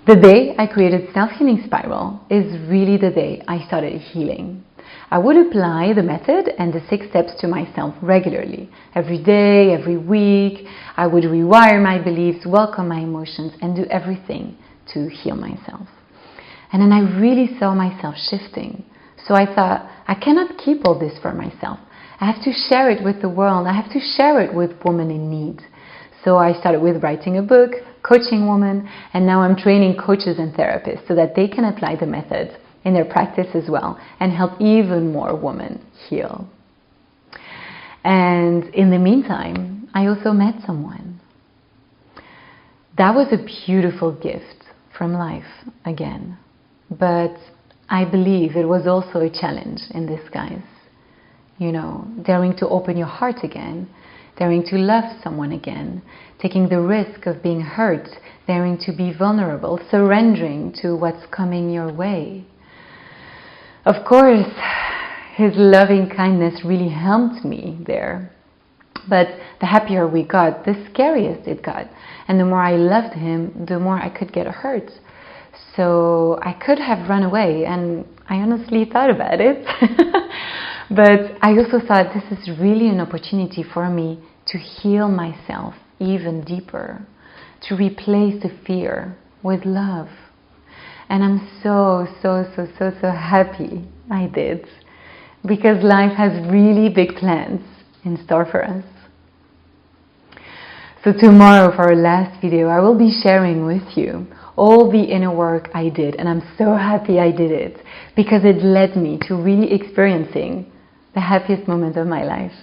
The day I created Self-Healing Spiral is really the day I started healing. I would apply the method and the 6 steps to myself regularly. Every day, every week, I would rewire my beliefs, welcome my emotions, and do everything to heal myself. And then I really saw myself shifting. So I thought, I cannot keep all this for myself. I have to share it with the world. I have to share it with women in need. So I started with writing a book, coaching women, and now I'm training coaches and therapists so that they can apply the method in their practice as well and help even more women heal. And in the meantime, I also met someone. That was a beautiful gift from life again. But I believe it was also a challenge in disguise. You know, daring to open your heart again, daring to love someone again, taking the risk of being hurt, daring to be vulnerable, surrendering to what's coming your way. Of course, his loving kindness really helped me there. But the happier we got, the scariest it got. And the more I loved him, the more I could get hurt. So I could have run away, and I honestly thought about it. But I also thought this is really an opportunity for me to heal myself even deeper, to replace the fear with love. And I'm so happy I did, because life has really big plans in store for us. So tomorrow, for our last video, I will be sharing with you all the inner work I did, and I'm so happy I did it, because it led me to really experiencing the happiest moment of my life.